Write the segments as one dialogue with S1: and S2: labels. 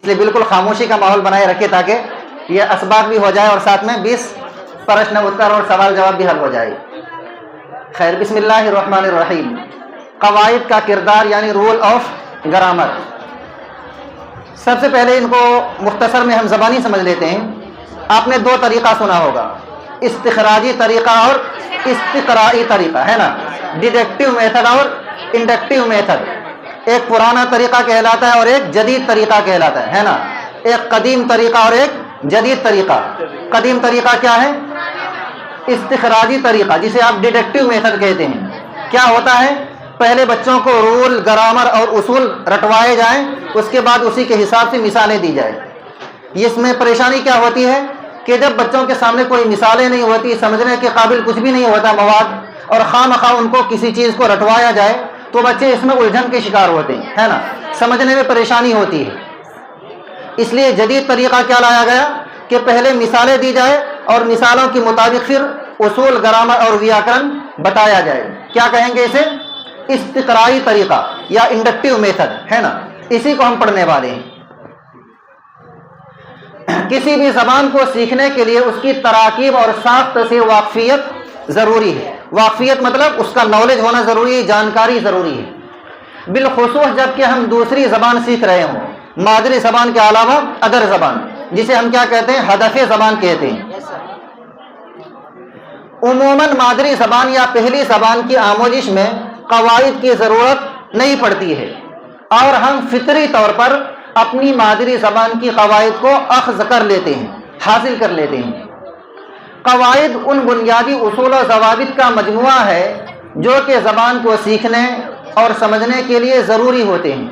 S1: اس لیے بالکل خاموشی کا ماحول بنائے رکھے تاکہ یہ اسباق بھی ہو جائے اور ساتھ میں 20 پرشن اتر اور سوال جواب بھی حل ہو جائے. خیر، بسم اللہ الرحمن الرحیم. قواعد کا کردار یعنی رول آف گرامر. سب سے پہلے ان کو مختصر میں ہم زبانی سمجھ لیتے ہیں. آپ نے 2 طریقہ سنا ہوگا، استخراجی طریقہ اور استقرائی طریقہ، ہے نا. ڈیڈکٹیو میتھڈ اور انڈکٹیو میتھڈ. ایک پرانا طریقہ کہلاتا ہے اور ایک جدید طریقہ کہلاتا ہے نا. ایک قدیم طریقہ اور ایک جدید طریقہ. قدیم طریقہ کیا ہے؟ استخراجی طریقہ، جسے آپ ڈیڈکٹیو میتھڈ کہتے ہیں. کیا ہوتا ہے؟ پہلے بچوں کو رول، گرامر اور اصول رٹوائے جائیں، اس کے بعد اسی کے حساب سے مثالیں دی جائیں. اس میں پریشانی کیا ہوتی ہے کہ جب بچوں کے سامنے کوئی مثالیں نہیں ہوتی، سمجھنے کے قابل کچھ بھی نہیں ہوتا مواد، اور خواہ مخواہ ان کو کسی چیز کو رٹوایا جائے تو بچے اس میں الجھن کے شکار ہوتے ہیں، ہے نا. سمجھنے میں پریشانی ہوتی ہے. اس لیے جدید طریقہ کیا لایا گیا کہ پہلے مثالیں دی جائے اور مثالوں کے مطابق پھر اصول، گرامر اور ویاکرن بتایا جائے. کیا کہیں گے اسے؟ استقرائی طریقہ یا انڈکٹیو میتھڈ، ہے نا. اسی کو ہم پڑھنے والے ہیں. کسی بھی زبان کو سیکھنے کے لیے اس کی تراکیب اور ساخت سے واقفیت ضروری ہے. واقفیت مطلب اس کا نالج ہونا ضروری ہے، جانکاری ضروری ہے. بالخصوص جب کہ ہم دوسری زبان سیکھ رہے ہوں، مادری زبان کے علاوہ ادر زبان، جسے ہم کیا کہتے ہیں؟ ہدف زبان کہتے ہیں. عموماً مادری زبان یا پہلی زبان کی آموزش میں قواعد کی ضرورت نہیں پڑتی ہے، اور ہم فطری طور پر اپنی مادری زبان کی قواعد کو اخذ کر لیتے ہیں، حاصل کر لیتے ہیں. قواعد ان بنیادی اصول و ضوابط کا مجموعہ ہے جو کہ زبان کو سیکھنے اور سمجھنے کے لیے ضروری ہوتے ہیں.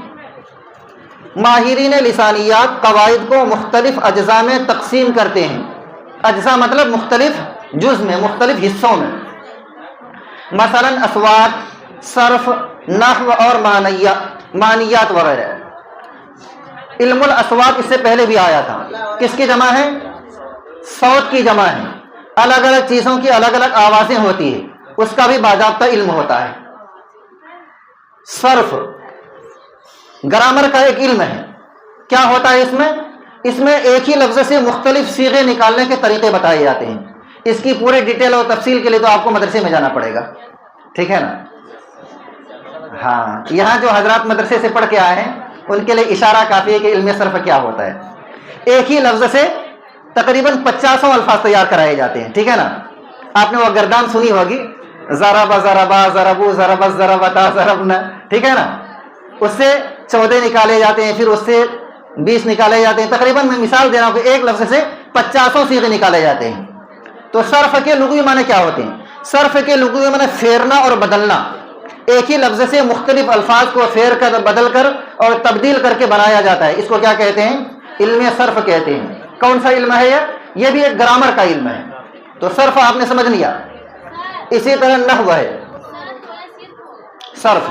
S1: ماہرین لسانیات قواعد کو مختلف اجزاء میں تقسیم کرتے ہیں. اجزاء مطلب مختلف جز میں، مختلف حصوں میں. مثلا اسوات، صرف، نحو اور معنیات وغیرہ. علم الاسوات اس سے پہلے بھی آیا تھا. کس کی جمع ہے؟ صوت کی جمع ہے. الگ الگ چیزوں کی الگ الگ آوازیں ہوتی ہیں، اس کا بھی باضابطہ علم ہوتا ہے. صرف گرامر کا ایک علم ہے. کیا ہوتا ہے اس میں؟ اس میں ایک ہی لفظ سے مختلف صیغے نکالنے کے طریقے بتائے جاتے ہیں. اس کی پورے ڈیٹیل اور تفصیل کے لیے تو آپ کو مدرسے میں جانا پڑے گا، ٹھیک ہے نا. ہاں، یہاں جو حضرات مدرسے سے پڑھ کے آئے ہیں ان کے لیے اشارہ کافی ہے کہ علم صرف کیا ہوتا ہے. ایک ہی لفظ سے تقریباً 50 الفاظ تیار کرائے جاتے ہیں، ٹھیک ہے نا. آپ نے وہ گردان سنی ہوگی، ضرب ضربا ضربو ضربت ضربتا ضربنا، ٹھیک ہے نا. اس سے 14 نکالے جاتے ہیں، پھر اس سے 20 نکالے جاتے ہیں. تقریباً میں مثال دے رہا ہوں کہ ایک لفظ سے 50 صیغے نکالے جاتے ہیں. تو صرف کے لغوی معنی کیا ہوتے ہیں؟ صرف کے لغوی معنی پھیرنا اور بدلنا. ایک ہی لفظ سے مختلف الفاظ کو پھیر کر، بدل کر اور تبدیل کر کے بنایا جاتا ہے. اس کو کیا کہتے ہیں؟ علم صرف کہتے ہیں. کون سا علم ہے یہ بھی ایک گرامر کا علم ہے. تو صرف آپ نے سمجھ لیا. اسی طرح نحو ہے. صرف،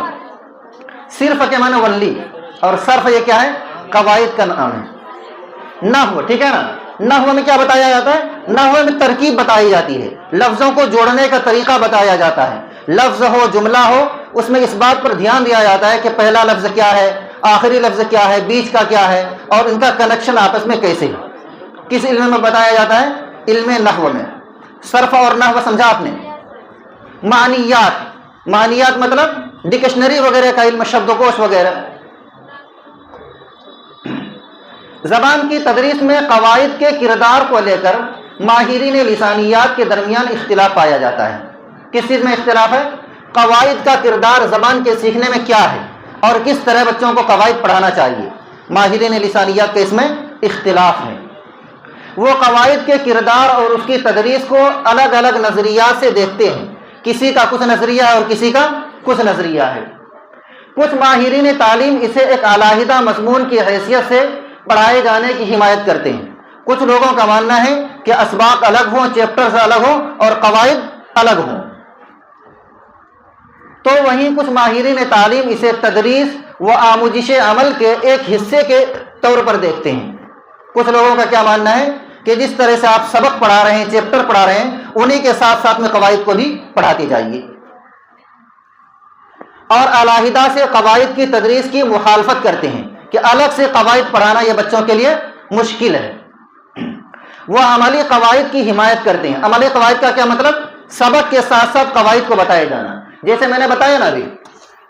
S1: صرف کے معنی ولی، اور صرف یہ کیا ہے؟ قواعد کا نام ہے. نحو، ٹھیک ہے نا. نحو میں کیا بتایا جاتا ہے؟ نحو میں ترکیب بتائی جاتی ہے، لفظوں کو جوڑنے کا طریقہ بتایا جاتا ہے. لفظ ہو، جملہ ہو، اس میں اس بات پر دھیان دیا جاتا ہے کہ پہلا لفظ کیا ہے، آخری لفظ کیا ہے، بیچ کا کیا ہے، اور ان کا کنیکشن آپس میں کیسے ہے. کس علم میں بتایا جاتا ہے؟ علم نحو میں. صرف اور نحو سمجھا آپ نے. معنیات، معنیات مطلب ڈکشنری وغیرہ کا علم، شبدکوش وغیرہ. زبان کی تدریس میں قواعد کے کردار کو لے کر ماہرین لسانیات کے درمیان اختلاف پایا جاتا ہے. کس چیز میں اختلاف ہے؟ قواعد کا کردار زبان کے سیکھنے میں کیا ہے اور کس طرح بچوں کو قواعد پڑھانا چاہیے. ماہرین لسانیات کے اس میں اختلاف ہے. وہ قواعد کے کردار اور اس کی تدریس کو الگ الگ نظریات سے دیکھتے ہیں. کسی کا کچھ نظریہ ہے اور کسی کا کچھ نظریہ ہے. کچھ ماہرین تعلیم اسے ایک علیحدہ مضمون کی حیثیت سے پڑھائے جانے کی حمایت کرتے ہیں. کچھ لوگوں کا ماننا ہے کہ اسباق الگ ہوں، چیپٹرز الگ ہوں اور قواعد الگ ہوں. تو وہیں کچھ ماہرین تعلیم اسے تدریس و آموزش عمل کے ایک حصے کے طور پر دیکھتے ہیں. کچھ لوگوں کا کیا ماننا ہے کہ جس طرح سے آپ سبق پڑھا رہے ہیں، چیپٹر پڑھا رہے ہیں، انہی کے ساتھ ساتھ میں قواعد کو بھی پڑھاتے جائیے. اور علیحدہ سے قواعد کی تدریس کی مخالفت کرتے ہیں کہ الگ سے قواعد پڑھانا یہ بچوں کے لیے مشکل ہے۔ وہ عملی قواعد کی حمایت کرتے ہیں۔ عملی قواعد کا کیا مطلب؟ سبق کے ساتھ ساتھ قواعد کو بتایا جانا۔ جیسے میں نے بتایا نا ابھی،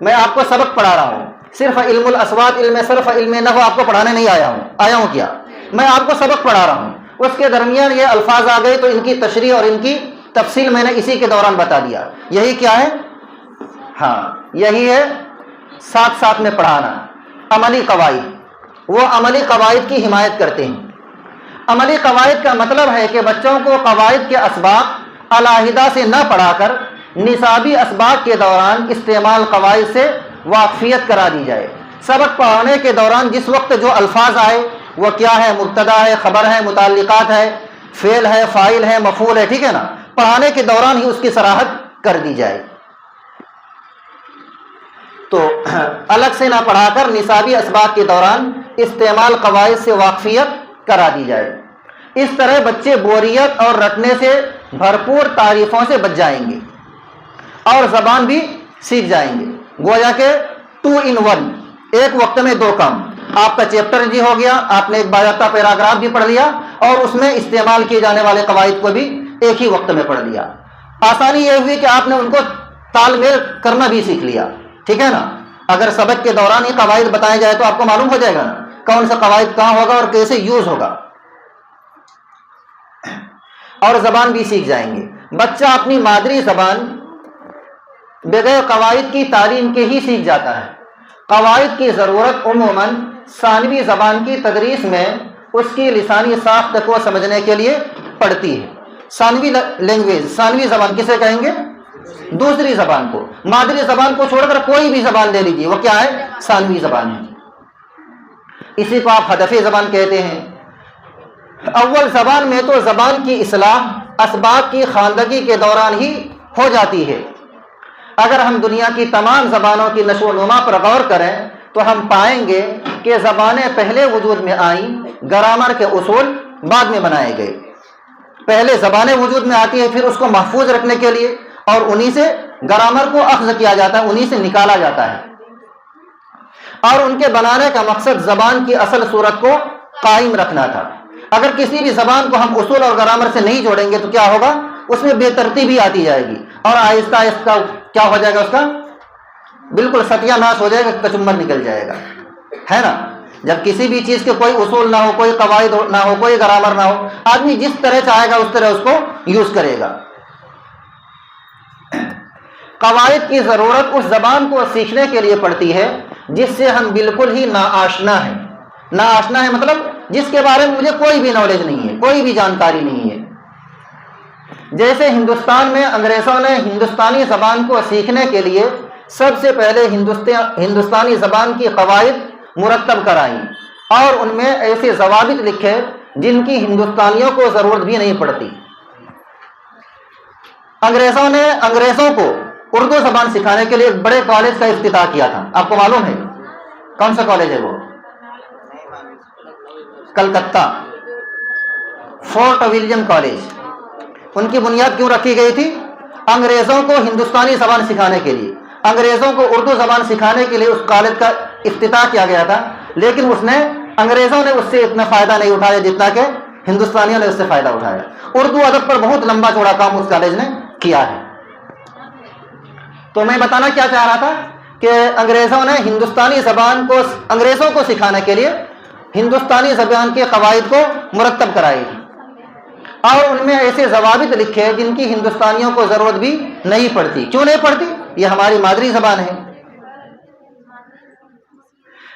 S1: میں آپ کو سبق پڑھا رہا ہوں، صرف علم الاسوات، علم صرف، علم نحو آپ کو پڑھانے نہیں آیا ہوں کیا؟ میں آپ کو سبق پڑھا رہا ہوں، اس کے درمیان یہ الفاظ آ گئے تو ان کی تشریح اور ان کی تفصیل میں نے اسی کے دوران بتا دیا۔ یہی کیا ہے؟ ہاں، یہی ہے ساتھ ساتھ میں پڑھانا، عملی قواعد۔ وہ عملی قواعد کی حمایت کرتے ہیں۔ عملی قواعد کا مطلب ہے کہ بچوں کو قواعد کے اسباق علیحدہ سے نہ پڑھا کر نصابی اسباق کے دوران استعمال قواعد سے واقفیت کرا دی جائے۔ سبق پڑھانے کے دوران جس وقت جو الفاظ آئے وہ کیا ہے؟ مبتدا ہے، خبر ہے، متعلقات ہے، فعل ہے، فاعل ہے، مفعول ہے، ٹھیک ہے نا؟ پڑھانے کے دوران ہی اس کی صراحت کر دی جائے۔ تو الگ سے نہ پڑھا کر نصابی اسباق کے دوران استعمال قواعد سے واقفیت کرا دی جائے۔ اس طرح بچے بوریت اور رٹنے سے بھرپور تعریفوں سے بچ جائیں گے اور زبان بھی سیکھ جائیں گے۔ گویا کہ 2 in 1، ایک وقت میں 2 کام۔ آپ کا چیپٹر جی ہو گیا، آپ نے ایک باضابطہ پیراگراف بھی پڑھ لیا اور اس میں استعمال کیے جانے والے قواعد کو بھی ایک ہی وقت میں پڑھ لیا۔ آسانی یہ ہوئی کہ آپ نے ان کو تال میل کرنا بھی سیکھ لیا، ٹھیک ہے نا؟ اگر سبق کے دوران ہی قواعد بتائے جائے تو آپ کو معلوم ہو جائے گا نا کون سا قواعد کہاں ہوگا اور کیسے یوز ہوگا، اور زبان بھی سیکھ جائیں گے۔ بچہ اپنی مادری زبان بغیر قواعد کی تعلیم کے ہی سیکھ جاتا ہے۔ قواعد کی ضرورت عموماً ثانوی زبان کی تدریس میں اس کی لسانی ساخت کو سمجھنے کے لیے پڑتی ہے۔ ثانوی لینگویج، ثانوی زبان کسے کہیں گے؟ دوسری زبان کو۔ مادری زبان کو چھوڑ کر کوئی بھی زبان لے لیجیے، وہ کیا ہے؟ ثانوی زبان ہے۔ اسی کو آپ ہدفی زبان کہتے ہیں۔ اول زبان میں تو زبان کی اصلاح اسباق کی خواندگی کے دوران ہی ہو جاتی ہے۔ اگر ہم دنیا کی تمام زبانوں کی نشو و نما پر غور کریں تو ہم پائیں گے کہ زبانیں پہلے وجود میں آئیں، گرامر کے اصول بعد میں بنائے گئے۔ پہلے زبانیں وجود میں آتی ہے، پھر اس کو محفوظ رکھنے کے لیے اور انہی سے گرامر کو اخذ کیا جاتا ہے، انہی سے نکالا جاتا ہے، اور ان کے بنانے کا مقصد زبان کی اصل صورت کو قائم رکھنا تھا۔ اگر کسی بھی زبان کو ہم اصول اور گرامر سے نہیں جوڑیں گے تو کیا ہوگا؟ اس میں بے ترتیبی آتی جائے گی اور آہستہ آہستہ کیا ہو جائے گا؟ اس کا بالکل ستیہ ناش ہو جائے گا، کچمبر نکل جائے گا، ہے نا؟ جب کسی بھی چیز کے کوئی اصول نہ ہو، کوئی قواعد نہ ہو، کوئی گرامر نہ ہو، آدمی جس طرح چاہے گا اس طرح اس کو یوز کرے گا۔ قواعد کی ضرورت اس زبان کو سیکھنے کے لیے پڑتی ہے جس سے ہم بالکل ہی ناآشنا ہیں۔ ناآشنا ہے مطلب جس کے بارے میں مجھے کوئی بھی نالج نہیں ہے، کوئی بھی جانکاری نہیں ہے۔ جیسے ہندوستان میں انگریزوں نے ہندوستانی زبان کو سیکھنے کے لیے سب سے پہلے ہندوستانی زبان کی قواعد مرتب کرائیں اور ان میں ایسے ضوابط لکھے جن کی ہندوستانیوں کو ضرورت بھی نہیں پڑتی۔ انگریزوں نے انگریزوں کو اردو زبان سکھانے کے لیے ایک بڑے کالج کا افتتاح کیا تھا، آپ کو معلوم ہے کون سا کالج ہے وہ؟ Calcutta, Fort William College. ان کی بنیاد کیوں رکھی گئی تھی؟ انگریزوں کو ہندوستانی زبان سکھانے کے لیے، انگریزوں کو اردو زبان سکھانے کے لیے اس کالج کا افتتاح کیا گیا تھا، لیکن انگریزوں نے اس سے اتنا فائدہ نہیں اٹھایا جتنا کہ ہندوستانیوں نے اس سے فائدہ اٹھایا۔ اردو ادب پر بہت لمبا چوڑا کام اس کالج نے کیا ہے۔ تو میں بتانا کیا چاہ رہا تھا کہ انگریزوں نے ہندوستانی زبان کو انگریزوں کو سکھانے کے لیے ہندوستانی زبان کے قواعد کو مرتب کرائے اور ان میں ایسے ضوابط لکھے جن کی ہندوستانیوں کو ضرورت بھی نہیں پڑتی۔ کیوں نہیں پڑتی؟ یہ ہماری مادری زبان ہے۔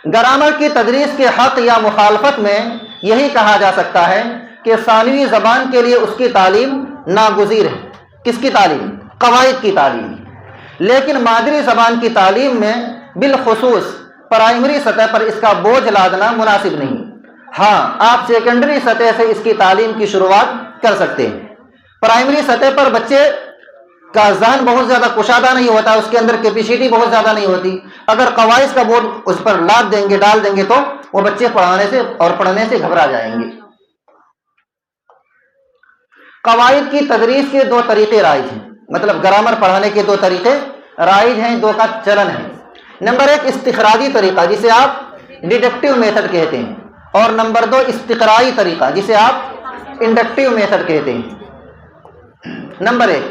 S1: گرامر کی تدریس کے حق یا مخالفت میں یہی کہا جا سکتا ہے کہ ثانوی زبان کے لیے اس کی تعلیم ناگزیر ہے۔ کس کی تعلیم؟ قواعد کی تعلیم۔ لیکن مادری زبان کی تعلیم میں بالخصوص پرائمری سطح پر اس کا بوجھ لادنا مناسب نہیں۔ ہاں، آپ سیکنڈری سطح سے اس کی تعلیم کی شروعات کر سکتے ہیں۔ پرائمری سطح پر بچے کا ذہن بہت زیادہ کشادہ نہیں ہوتا، اس کے اندر کیپیسٹی بہت زیادہ نہیں ہوتی۔ اگر قواعد کا بوجھ اس پر لاد دیں گے، ڈال دیں گے تو وہ بچے پڑھانے سے اور پڑھنے سے گھبرا جائیں گے۔ قواعد کی تدریس کے 2 طریقے رائج ہیں، مطلب گرامر پڑھانے کے 2 طریقے رائج ہیں، 2 کا چلن ہے۔ نمبر 1 استخراجی طریقہ، جسے آپ ڈیڈکٹیو میتھڈ کہتے ہیں، اور نمبر 2 استقرائی طریقہ جسے آپ انڈکٹیو میتھڈ کہتے ہیں۔ نمبر 1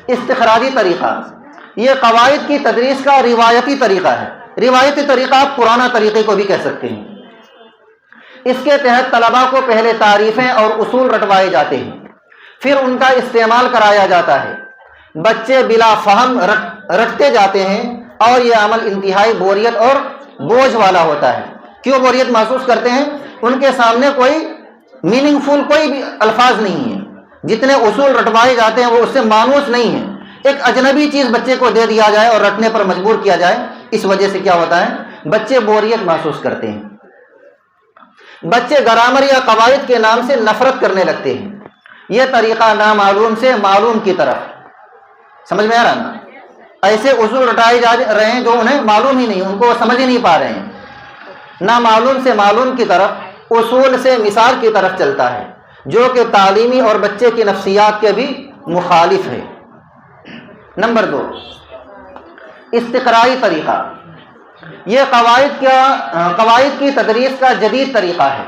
S1: استخراجی طریقہ، یہ قواعد کی تدریس کا روایتی طریقہ ہے۔ روایتی طریقہ آپ پرانا طریقے کو بھی کہہ سکتے ہیں۔ اس کے تحت طلباء کو پہلے تعریفیں اور اصول رٹوائے جاتے ہیں، پھر ان کا استعمال کرایا جاتا ہے۔ بچے بلا فہم رٹتے جاتے ہیں اور یہ عمل انتہائی بوریت اور بوجھ والا ہوتا ہے۔ کیوں بوریت محسوس کرتے ہیں؟ ان کے سامنے کوئی میننگ فل کوئی بھی الفاظ نہیں ہے، جتنے اصول رٹوائے جاتے ہیں وہ اس سے مانوس نہیں ہے۔ ایک اجنبی چیز بچے کو دے دیا جائے اور رٹنے پر مجبور کیا جائے، اس وجہ سے کیا ہوتا ہے؟ بچے بوریت محسوس کرتے ہیں۔ بچے گرامر یا قواعد کے نام سے نفرت کرنے لگتے ہیں۔ یہ طریقہ نامعلوم سے معلوم کی طرف، سمجھ میں آ رہا نا؟ ایسے اصول رٹائے جا رہے ہیں جو انہیں معلوم ہی نہیں، ان کو سمجھ ہی نہیں پا رہے ہیں۔ نامعلوم سے معلوم کی طرف، اصول سے مثال کی طرف چلتا ہے، جو کہ تعلیمی اور بچے کی نفسیات کے بھی مخالف ہے۔ نمبر 2 استقرائی طریقہ، یہ قواعد کی تدریس کا جدید طریقہ ہے۔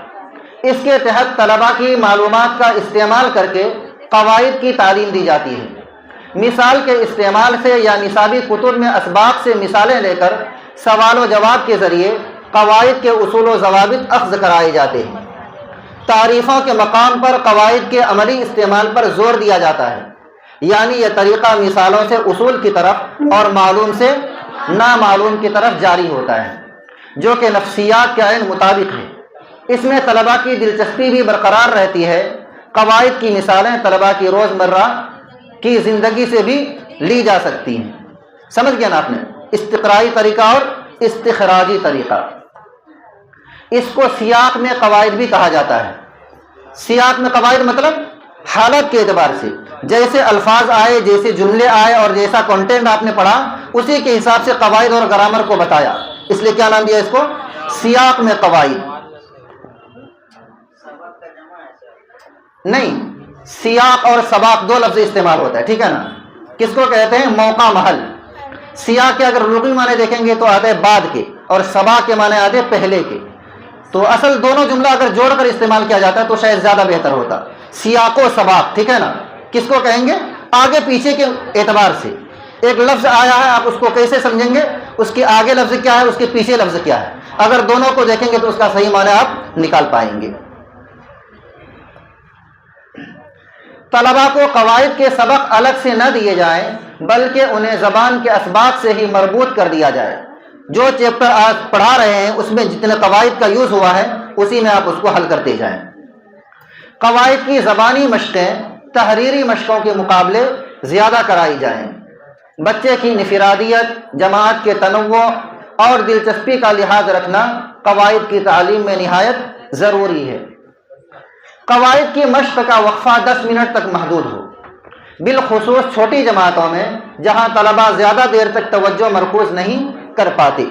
S1: اس کے تحت طلباء کی معلومات کا استعمال کر کے قواعد کی تعلیم دی جاتی ہے۔ مثال کے استعمال سے یا نصابی کتب میں اسباق سے مثالیں لے کر سوال و جواب کے ذریعے قواعد کے اصول و ضوابط اخذ کرائے جاتے ہیں۔ تعریفوں کے مقام پر قواعد کے عملی استعمال پر زور دیا جاتا ہے، یعنی یہ طریقہ مثالوں سے اصول کی طرف اور معلوم سے نامعلوم کی طرف جاری ہوتا ہے، جو کہ نفسیات کے عین مطابق ہے۔ اس میں طلباء کی دلچسپی بھی برقرار رہتی ہے۔ قواعد کی مثالیں طلباء کی روزمرہ کی زندگی سے بھی لی جا سکتی ہیں۔ سمجھ گیا نا آپ نے؟ استقرائی طریقہ اور استخراجی طریقہ۔ اس کو سیاق میں قواعد بھی کہا جاتا ہے۔ سیاق میں قواعد مطلب حالت کے اعتبار سے، جیسے الفاظ آئے، جیسے جملے آئے اور جیسا کنٹینٹ آپ نے پڑھا، اسی کے حساب سے قواعد اور گرامر کو بتایا۔ اس لیے کیا نام دیا اس کو؟ سیاق میں قواعد۔ نہیں، سیاق اور سباق 2 لفظ استعمال ہوتا ہے، ٹھیک ہے نا؟ کس کو کہتے ہیں؟ موقع محل۔ سیاق کے اگر لغوی معنی دیکھیں گے تو آتے ہیں بعد کے، اور سباق کے معنی آتے ہیں پہلے کے۔ تو اصل دونوں جملہ اگر جوڑ کر استعمال کیا جاتا ہے تو شاید زیادہ بہتر ہوتا۔ سیاق و سباق، ٹھیک ہے نا؟ کس کو کہیں گے؟ آگے پیچھے کے اعتبار سے ایک لفظ آیا ہے، آپ اس کو کیسے سمجھیں گے؟ اس کے آگے لفظ کیا ہے، اس کے پیچھے لفظ کیا ہے۔ اگر دونوں کو دیکھیں گے تو اس کا صحیح معنی آپ نکال پائیں گے۔ طلباء کو قواعد کے سبق الگ سے نہ دیے جائیں، بلکہ انہیں زبان کے اسباق سے ہی مربوط کر دیا جائے۔ جو چیپٹر آج پڑھا رہے ہیں اس میں جتنے قواعد کا یوز ہوا ہے اسی میں آپ اس کو حل کرتے جائیں۔ قواعد کی زبانی مشقیں تحریری مشقوں کے مقابلے زیادہ کرائی جائیں۔ بچے کی انفرادیت، جماعت کے تنوع اور دلچسپی کا لحاظ رکھنا قواعد کی تعلیم میں نہایت ضروری ہے۔ قواعد کی مشق کا وقفہ 10 منٹ تک محدود ہو، بالخصوص چھوٹی جماعتوں میں جہاں طلباء زیادہ دیر تک توجہ مرکوز نہیں کر پاتے۔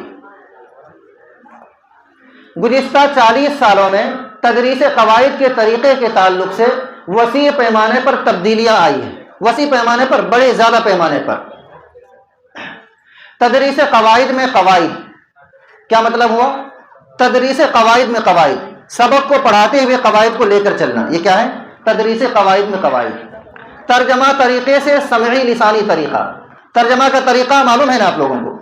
S1: گزشتہ 40 سالوں میں تدریس قواعد کے طریقے کے تعلق سے وسیع پیمانے پر تبدیلیاں آئی ہیں، وسیع پیمانے پر، بڑے زیادہ پیمانے پر۔ تدریس قواعد میں قواعد کیا مطلب ہوا؟ تدریس قواعد میں قواعد، سبق کو پڑھاتے ہوئے قواعد کو لے کر چلنا، یہ کیا ہے؟ تدریس قواعد میں قواعد۔ ترجمہ طریقے سے سمعی لسانی طریقہ، ترجمہ کا طریقہ معلوم ہے نا آپ لوگوں کو؟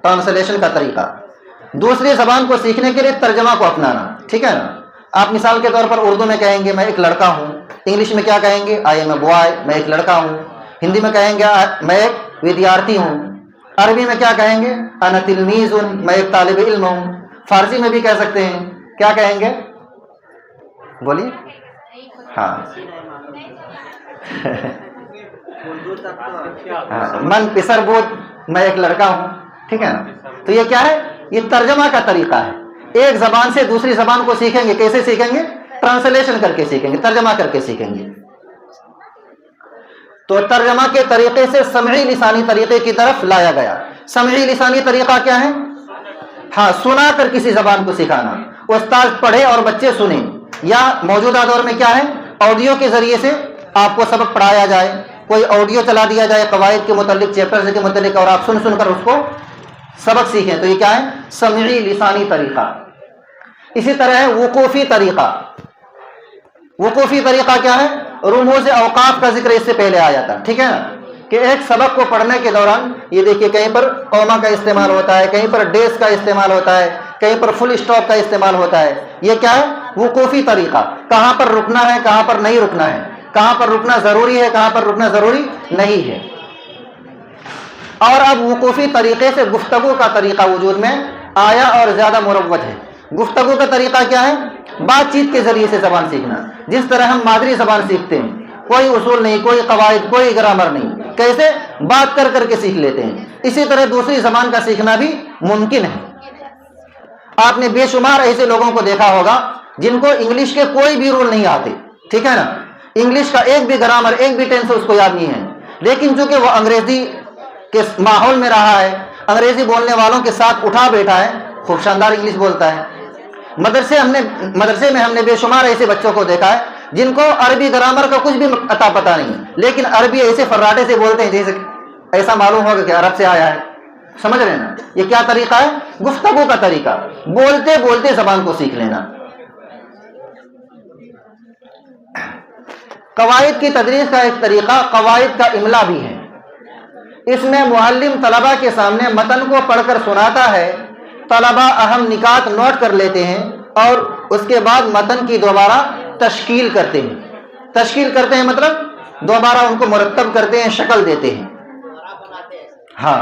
S1: ٹرانسلیشن کا طریقہ، دوسری زبان کو سیکھنے کے لیے ترجمہ کو اپنانا، ٹھیک ہے نا؟ آپ مثال کے طور پر اردو میں کہیں گے میں ایک لڑکا ہوں، انگلش میں کیا کہیں گے؟ آئی ایم اے بوائے، میں ایک لڑکا ہوں۔ ہندی میں کہیں گے میں ایک ودیارتھی ہوں۔ عربی میں کیا کہیں گے؟ انا تلمیذ، میں ایک طالب علم ہوں۔ فارسی میں بھی کہہ سکتے ہیں، کیا کہیں گے؟ بولیے۔ ہاں من پسر بود، میں ایک لڑکا ہوں، ٹھیک ہے نا؟ تو یہ کیا ہے؟ یہ ترجمہ کا طریقہ ہے۔ ایک زبان سے دوسری زبان کو سیکھیں گے، کیسے سیکھیں گے؟ ٹرانسلیشن کر کے سیکھیں گے، ترجمہ کر کے سیکھیں گے۔ تو ترجمہ کے طریقے سے سمعی لسانی طریقے کی طرف لایا گیا۔ سمعی لسانی طریقہ کیا ہے؟ ہاں، سنا کر کسی زبان کو سکھانا، استاد پڑھے اور بچے سنیں، یا موجودہ دور میں کیا ہے؟ آڈیو کے ذریعے سے آپ کو سبق پڑھایا جائے، کوئی آڈیو چلا دیا جائے قواعد کے متعلق، چیپٹرز کے متعلق، اور آپ سن کر اس کو سبق سیکھیں تو یہ کیا ہے؟ سمعی لسانی طریقہ. اسی طرح ہے وقوفی طریقہ. وقوفی طریقہ کیا ہے؟ رموز اوقاف کا ذکر اس سے پہلے آیا تھا، ٹھیک ہے نا، کہ ایک سبق کو پڑھنے کے دوران یہ دیکھیے کہیں پر قوما کا استعمال ہوتا ہے، کہیں پر ڈیش کا استعمال ہوتا ہے، کہیں پر فل اسٹاپ کا استعمال ہوتا ہے. یہ کیا ہے؟ وقوفی طریقہ. کہاں پر رکنا ہے، کہاں پر نہیں رکنا ہے، کہاں پر رکنا ضروری ہے، کہاں پر رکنا ضروری نہیں ہے. اور اب وقوفی طریقے سے گفتگو کا طریقہ وجود میں آیا اور زیادہ مروج ہے. گفتگو کا طریقہ کیا ہے؟ بات چیت کے ذریعے سے زبان سیکھنا. جس طرح ہم مادری زبان سیکھتے ہیں، کوئی اصول نہیں، کوئی قواعد، کوئی گرامر نہیں، کیسے بات کر کر کے سیکھ لیتے ہیں، اسی طرح دوسری زبان کا سیکھنا بھی ممکن ہے. آپ نے بے شمار ایسے لوگوں کو دیکھا ہوگا جن کو انگلش کے کوئی بھی رول نہیں آتے، ٹھیک ہے نا، انگلش کا ایک بھی گرامر، ایک بھی ٹینس اس کو یاد نہیں ہے، لیکن چونکہ وہ انگریزی کے ماحول میں رہا ہے، انگریزی بولنے والوں کے ساتھ اٹھا بیٹھا ہے، خوب شاندار انگلش بولتا ہے. مدرسے میں ہم نے بے شمار ایسے بچوں کو دیکھا ہے جن کو عربی گرامر کا کچھ بھی عطا پتہ نہیں، لیکن عربی ایسے فراٹے سے بولتے ہیں جیسے ایسا معلوم ہوگا کہ عرب سے آیا ہے. سمجھ رہے ہیں نا؟ یہ کیا طریقہ ہے؟ گفتگو کا طریقہ. بولتے بولتے زبان کو سیکھ لینا. قواعد کی تدریس کا ایک طریقہ قواعد کا املا بھی ہے. اس میں معلم طلبہ کے سامنے متن کو پڑھ کر سناتا ہے، طلبہ اہم نکات نوٹ کر لیتے ہیں اور اس کے بعد متن کی دوبارہ تشکیل کرتے ہیں. تشکیل کرتے ہیں مطلب دوبارہ ان کو مرتب کرتے ہیں، شکل دیتے ہیں. ہاں،